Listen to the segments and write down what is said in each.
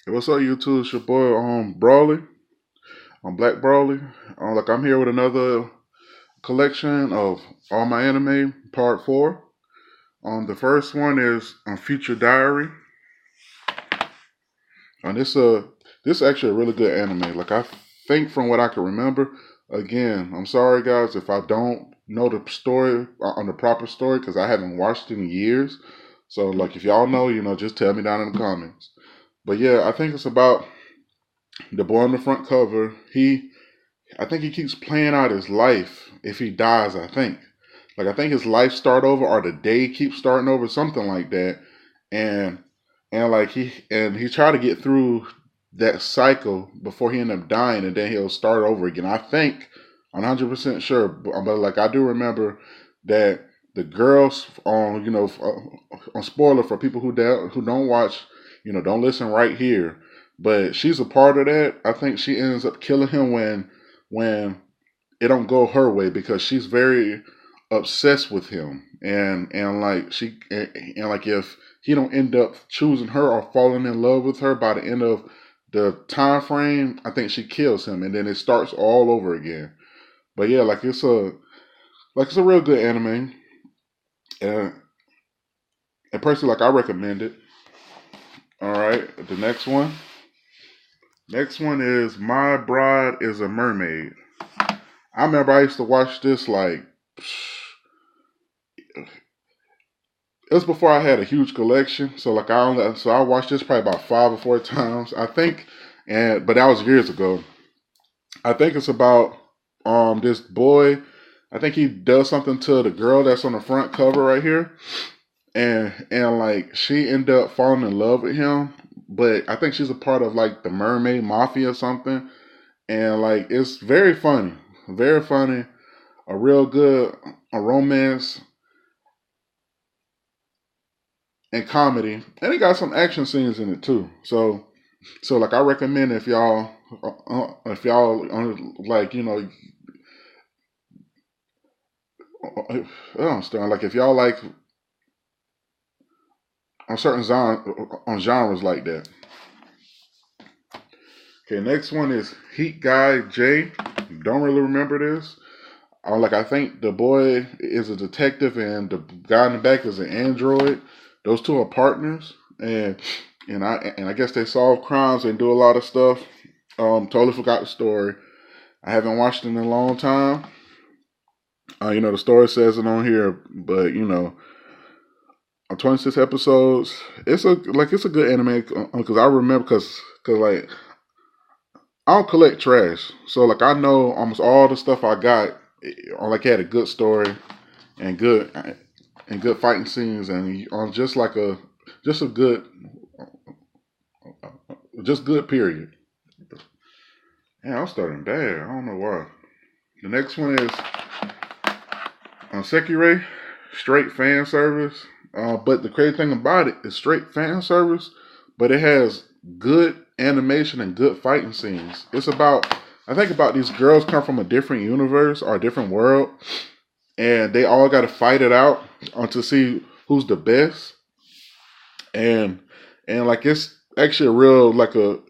Hey, what's up, YouTube? It's your boy, Brawley. I'm Black Brawley. Like I'm here with another collection of all my anime, part four. The first one is Future Diary. And this is actually a really good anime. Like I think from what I can remember. Again, I'm sorry guys if I don't know the story on the proper story because I haven't watched it in years. So like if y'all know, just tell me down in the comments. But yeah, I think it's about the boy on the front cover. I think he keeps playing out his life if he dies, I think. Like I think his life start over or the day keeps starting over, something like that. And like he tried to get through that cycle before he ended up dying and then he'll start over again. I think I'm 100% sure, but like I do remember that the girls on on spoiler for people who don't watch, don't listen right here. But she's a part of that. I think she ends up killing him when it don't go her way because she's very obsessed with him and like and like if he don't end up choosing her or falling in love with her by the end of the time frame, I think she kills him and then it starts all over again. But yeah, it's a real good anime. And, and personally, like I recommend it. All right, the next one is My Bride is a Mermaid. I remember I used to watch this like it was before I had a huge collection. So like I watched this probably about 5 or 4 times, I think. And but that was years ago. I think it's about this boy. I think he does something to the girl that's on the front cover right here. And like she ended up falling in love with him. But I think she's a part of like the mermaid mafia or something. And like it's very funny. Very funny. A real good a romance and comedy, and it got some action scenes in it too. So like I recommend if y'all like I don't understand like if y'all like on certain on genres like that. Okay, next one is Heat Guy J. Don't really remember this. Like I think the boy is a detective and the guy in the back is an android. Those two are partners, and I guess they solve crimes and do a lot of stuff. Totally forgot the story. I haven't watched it in a long time. The story says it on here, but on 26 episodes, it's a good anime because I remember because like I don't collect trash, so like I know almost all the stuff I got. Like had a good story and good fighting scenes and just a good just good period. Yeah, I'm starting bad. I don't know why. The next one is on Sekirei, straight fan service. But the crazy thing about it is straight fan service, but it has good animation and good fighting scenes. I think about these girls come from a different universe or a different world, and they all got to fight it out to see who's the best. And like it's actually a real like a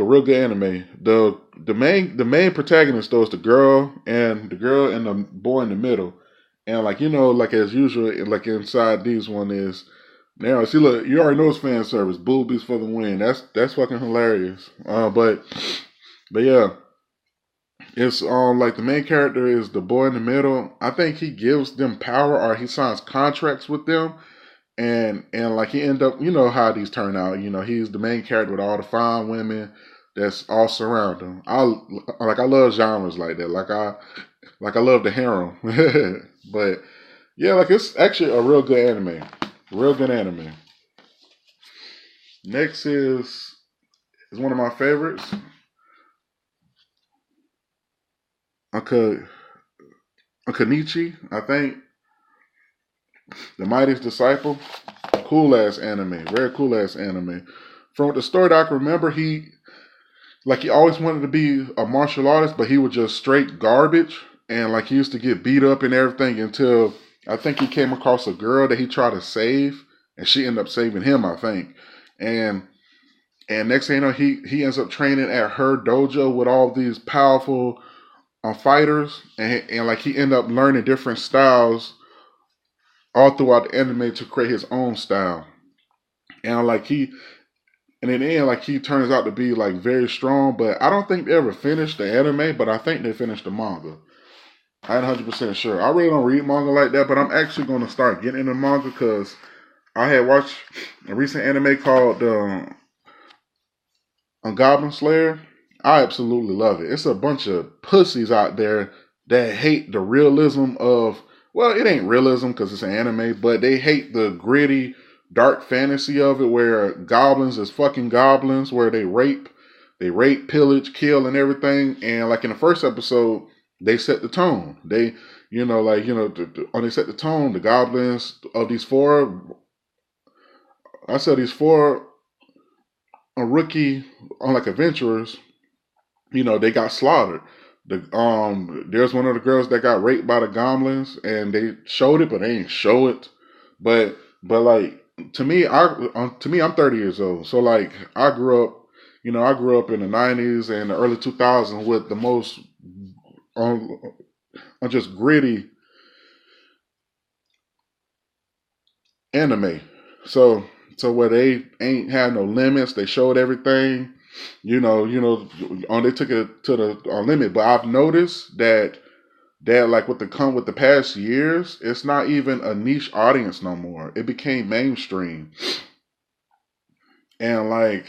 real good anime. The main protagonist though is the girl and the boy in the middle. And like like as usual, like inside these one is now see look, you already know it's fan service, boobies for the win. That's fucking hilarious. But yeah, it's like the main character is the boy in the middle. I think he gives them power or he signs contracts with them and like he end up, how these turn out. He's the main character with all the fine women that's all surround him. I love genres like that. Like I love the harem, but yeah, like it's actually a real good anime, real good anime. Next is one of my favorites. Aka Akanichi, I think the Mightiest Disciple. Cool ass anime, very cool ass anime. From the story that I can remember, he always wanted to be a martial artist, but he was just straight garbage. And like he used to get beat up and everything until I think he came across a girl that he tried to save, and she ended up saving him, I think. And And next thing you know, he ends up training at her dojo with all these powerful fighters, and like he ended up learning different styles all throughout the anime to create his own style. And like and in the end, like he turns out to be like very strong. But I don't think they ever finished the anime, but I think they finished the manga. I ain't 100% sure. I really don't read manga like that, but I'm actually going to start getting into manga because I had watched a recent anime called Goblin Slayer. I absolutely love it. It's a bunch of pussies out there that hate the realism of, well, it ain't realism because it's an anime, but they hate the gritty, dark fantasy of it where goblins is fucking goblins, where they rape, pillage, kill, and everything. And like in the first episode, they set the tone. They, when they set the tone, the goblins of these four, I said these four a rookie on like adventurers, they got slaughtered. There's one of the girls that got raped by the goblins, and they showed it, but they didn't show it. But like to me, I'm 30 years old, so like I grew up in the 90s and the early 2000s with the most um, just gritty anime. So where they ain't had no limits, they showed everything. They took it to the limit. But I've noticed that like with the past years, it's not even a niche audience no more. It became mainstream, and like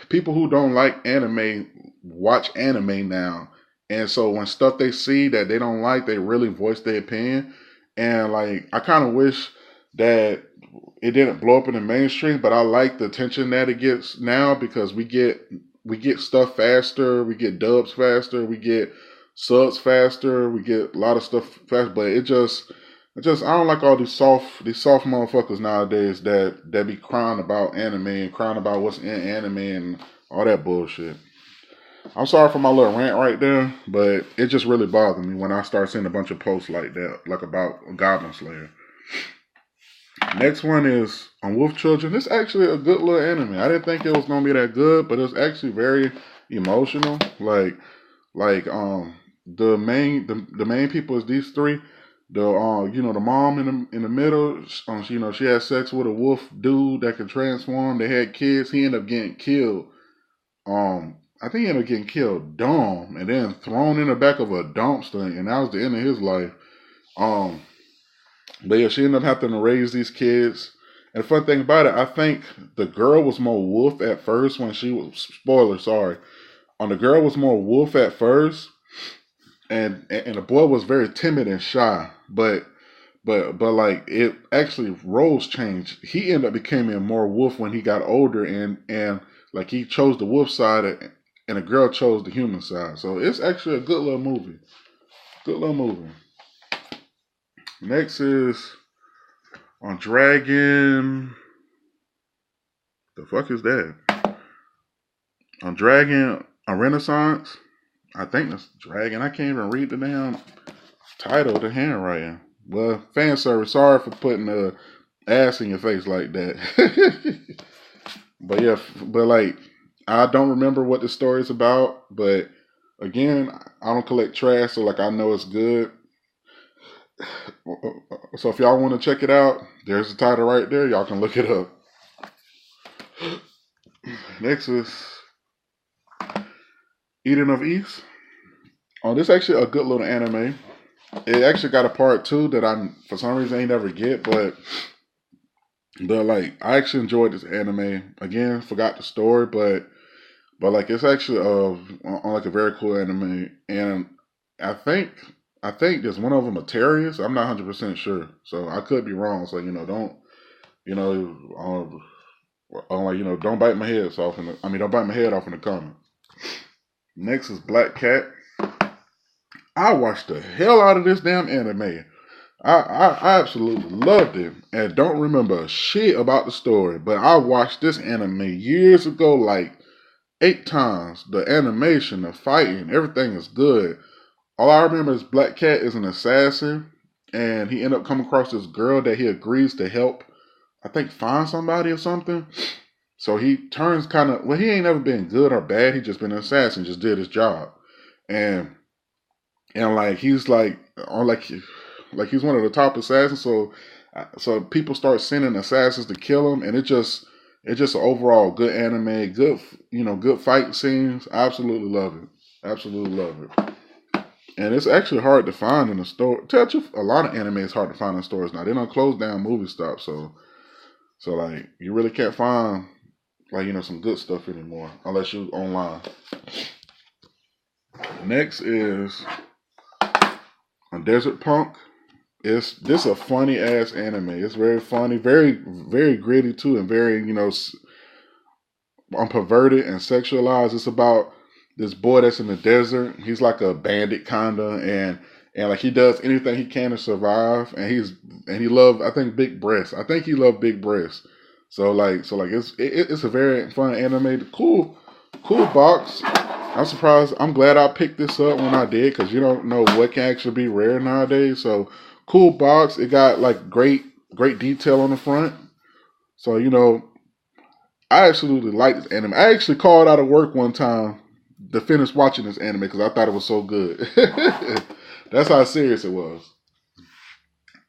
people who don't like anime watch anime now. And so when stuff they see that they don't like, they really voice their opinion. And like I kind of wish that it didn't blow up in the mainstream, but I like the attention that it gets now because we get stuff faster, we get dubs faster, we get subs faster, we get a lot of stuff fast. But it just I don't like all these soft motherfuckers nowadays that be crying about anime and crying about what's in anime and all that bullshit. I'm sorry for my little rant right there, but it just really bothered me when I start seeing a bunch of posts like that, like about Goblin Slayer. Next one is on Wolf Children. This is actually a good little anime. I didn't think it was gonna be that good, but it's actually very emotional. Like the main people is these three. The mom in the middle. She had sex with a wolf dude that could transform. They had kids. He ended up getting killed. I think he ended up getting killed dumb and then thrown in the back of a dumpster, and that was the end of his life. Um, but yeah, she ended up having to raise these kids. And the fun thing about it, I think the girl was more wolf at first when she was, spoiler, sorry. On the girl was more wolf at first, and the boy was very timid and shy. But like it actually roles changed. He ended up becoming more wolf when he got older, and like he chose the wolf side, and the girl chose the human side. So it's actually a good little movie. Good little movie. Next is on Dragon. The fuck is that? On Dragon, on Renaissance. I think that's Dragon. I can't even read the damn title, the handwriting. Well, fan service. Sorry for putting a ass in your face like that. But yeah, but like I don't remember what the story is about. But again, I don't collect trash, so like I know it's good. So if y'all want to check it out, there's the title right there. Y'all can look it up. Next is Eden of East. Oh, this is actually a good little anime. It actually got a part two that I for some reason ain't never get, but like I actually enjoyed this anime. Again, forgot the story, but like it's actually on like a very cool anime, and I think I think there's one of them a Terriers. I'm not 100% sure, so I could be wrong. So don't you know like don't bite my head off don't bite my head off in the comments. Next is Black Cat. I watched the hell out of this damn anime. I absolutely loved it and don't remember shit about the story, but I watched this anime years ago, like 8 times. The animation, the fighting, everything is good. All I remember is Black Cat is an assassin, and he ended up coming across this girl that he agrees to help. I think find somebody or something. So he turns kind of, well, he ain't never been good or bad. He just been an assassin, just did his job. And like he's like on like he's one of the top assassins. So people start sending assassins to kill him, and it's just an overall good anime, good good fight scenes. I absolutely love it. Absolutely love it. And it's actually hard to find in the store. Tell you, a lot of anime is hard to find in stores now. They don't close down movie stops, so like you really can't find like some good stuff anymore unless you online. Next is a Desert Punk. This a funny ass anime. It's very funny, very very gritty too, and very perverted and sexualized. It's about this boy that's in the desert. He's like a bandit kinda, and like he does anything he can to survive. And he loved, I think, big breasts. I think he loved big breasts. So it's a very fun anime. Cool box. I'm surprised. I'm glad I picked this up when I did, because you don't know what can actually be rare nowadays. So cool box. It got like great detail on the front. So I absolutely like this anime. I actually called out of work one time to finish watching this anime because I thought it was so good. That's how serious it was.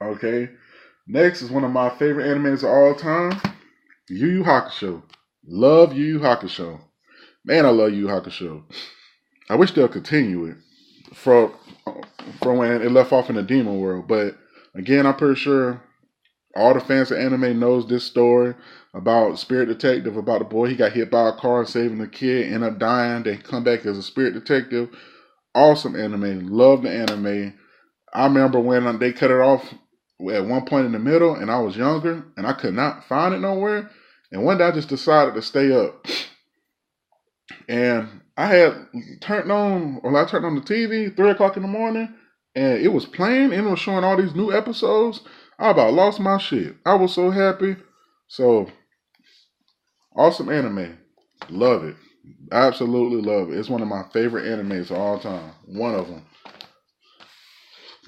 Okay. Next is one of my favorite animes of all time, Yu Yu Hakusho. Love Yu Yu Hakusho. Man, I love Yu Yu Hakusho. I wish they'll continue it from when it left off in the demon world. But again, I'm pretty sure all the fans of anime knows this story about Spirit Detective, about the boy. He got hit by a car saving the kid, ended up dying. They come back as a Spirit Detective. Awesome anime. Love the anime. I remember when they cut it off at one point in the middle, and I was younger, and I could not find it nowhere. And one day I just decided to stay up. And I turned on the TV 3 o'clock in the morning, and it was playing, and it was showing all these new episodes. I about lost my shit. I was so happy. So, awesome anime. Love it. Absolutely love it. It's one of my favorite animes of all time. One of them.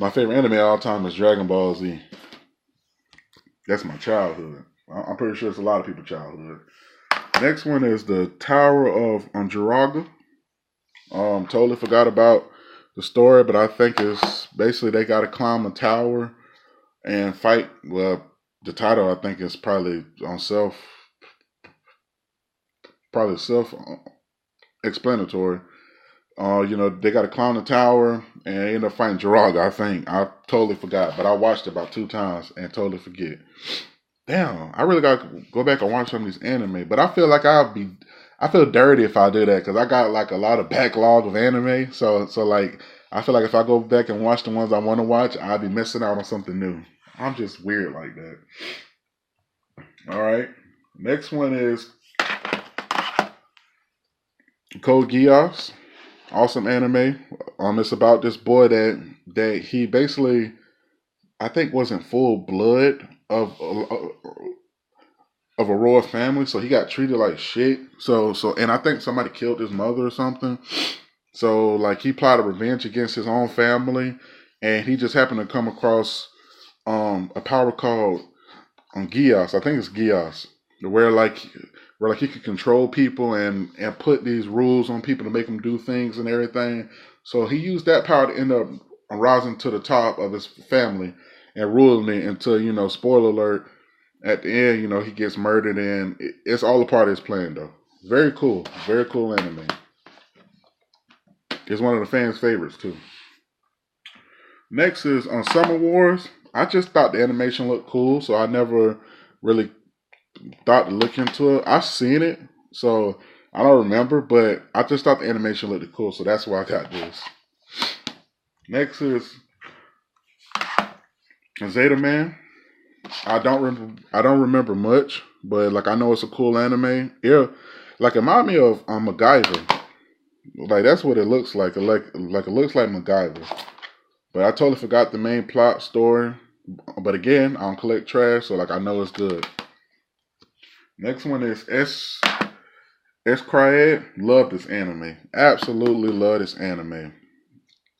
My favorite anime of all time is Dragon Ball Z. That's my childhood. I'm pretty sure it's a lot of people's childhood. Next one is the Tower of Androraga. Totally forgot about the story, but I think it's basically they got to climb a tower and fight. Well, the title I think is probably self-explanatory. They got to climb the tower and end up fighting Jiraga. I think I totally forgot, but I watched it about 2 times and totally forget. Damn, I really got to go back and watch some of these anime. But I feel like I feel dirty if I do that, because I got like a lot of backlog of anime. So like I feel like if I go back and watch the ones I want to watch, I'll be missing out on something new. I'm just weird like that. All right. Next one is Code Geass. Awesome anime. It's about this boy that he basically, I think, wasn't full blood of a royal family, so he got treated like shit. So and I think somebody killed his mother or something. So like he plotted revenge against his own family, and he just happened to come across a power called Geass. I think it's Geass, where he could control people and put these rules on people to make them do things and everything. So he used that power to end up rising to the top of his family and ruling it until, spoiler alert, at the end, he gets murdered, and it's all a part of his plan, though. Very cool anime. It's one of the fans' favorites, too. Next is on Summer Wars. I just thought the animation looked cool, so I never really thought to look into it. I've seen it, so I don't remember, but I just thought the animation looked cool, so that's why I got this. Next is Zeta Man. I don't remember much, but like I know it's a cool anime. Yeah, like it reminds me of MacGyver. Like that's what it looks like. It looks like MacGyver. But I totally forgot the main plot story. But again, I don't collect trash, so like I know it's good. Next one is S Cryad. Love this anime. Absolutely love this anime.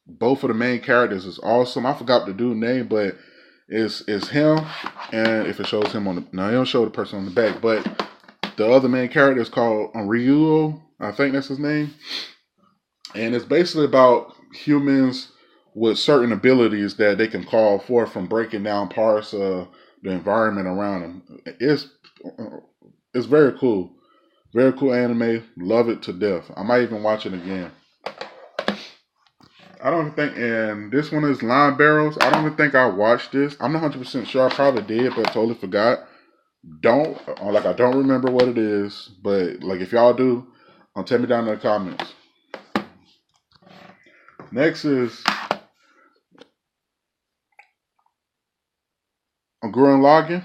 Both of the main characters is awesome. I forgot the dude's name, but it's him. And if it shows him on the, no, it don't show the person on the back, but The other main character is called Ryuo. I think that's his name. And it's basically about humans with certain abilities that they can call forth from breaking down parts of the environment around them. It's very cool. Very cool anime. Love it to death. I might even watch it again. I don't think, and this one is Line Barrels. I don't even think I watched this. I'm not 100% sure. I probably did, but I totally forgot. I don't remember what it is, but like if y'all do, tell me down in the comments. Next is Gurren Lagann.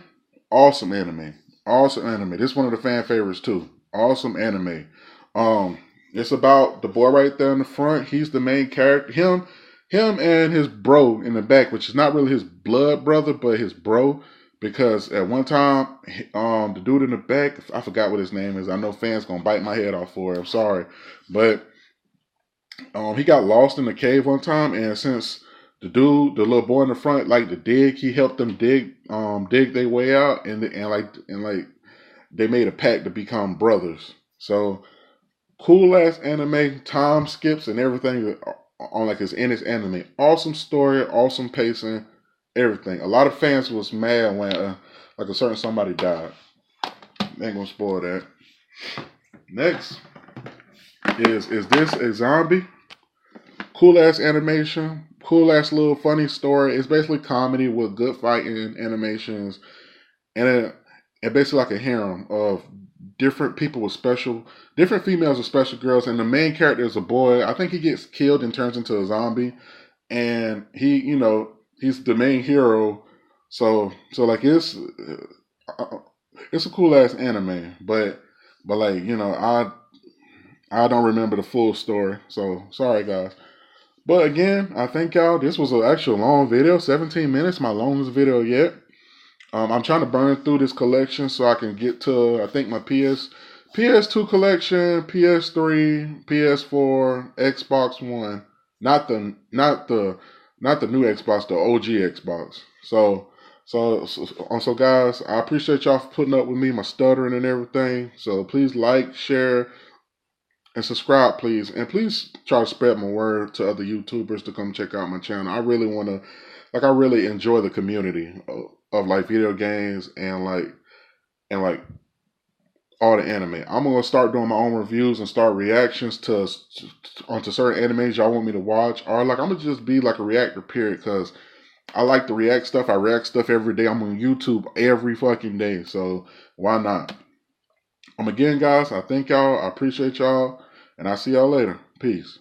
Awesome anime. Awesome anime. This is one of the fan favorites too. Awesome anime. Um, it's about the boy right there in the front. He's the main character. Him and his bro in the back, which is not really his blood brother, but his bro. Because at one time, the dude in the back, I forgot what his name is. I know fans gonna bite my head off for it. I'm sorry, but he got lost in the cave one time, and since the little boy in the front, like to dig, he helped them dig their way out, and they made a pact to become brothers. So cool ass anime, time skips and everything on like it's in its anime. Awesome story, awesome pacing, everything. A lot of fans was mad when like a certain somebody died. Ain't gonna spoil that. Next is this a zombie? Cool ass animation, cool ass little funny story. It's basically comedy with good fighting animations, and basically like a harem of different people with different females with special girls, and the main character is a boy. I think he gets killed and turns into a zombie, and he's the main hero. So like it's a cool ass anime, but like I don't remember the full story, so sorry guys. But again, I thank y'all. This was an actual long video, 17 minutes, my longest video yet. I'm trying to burn through this collection so I can get to, I think, my PS2 collection, PS3, PS4, Xbox One, not the new Xbox, the OG Xbox. So guys, I appreciate y'all for putting up with me, my stuttering and everything. So please like, share, and subscribe, please. And please try to spread my word to other YouTubers to come check out my channel. I really want to, I really enjoy the community of like video games and like all the anime. I'm gonna start doing my own reviews and start reactions onto certain animes y'all want me to watch, or like I'm gonna just be like a reactor period, because I like to react stuff. I react stuff every day. I'm on YouTube every fucking day, so why not? Again, guys, I thank y'all. I appreciate y'all, and I'll see y'all later. Peace.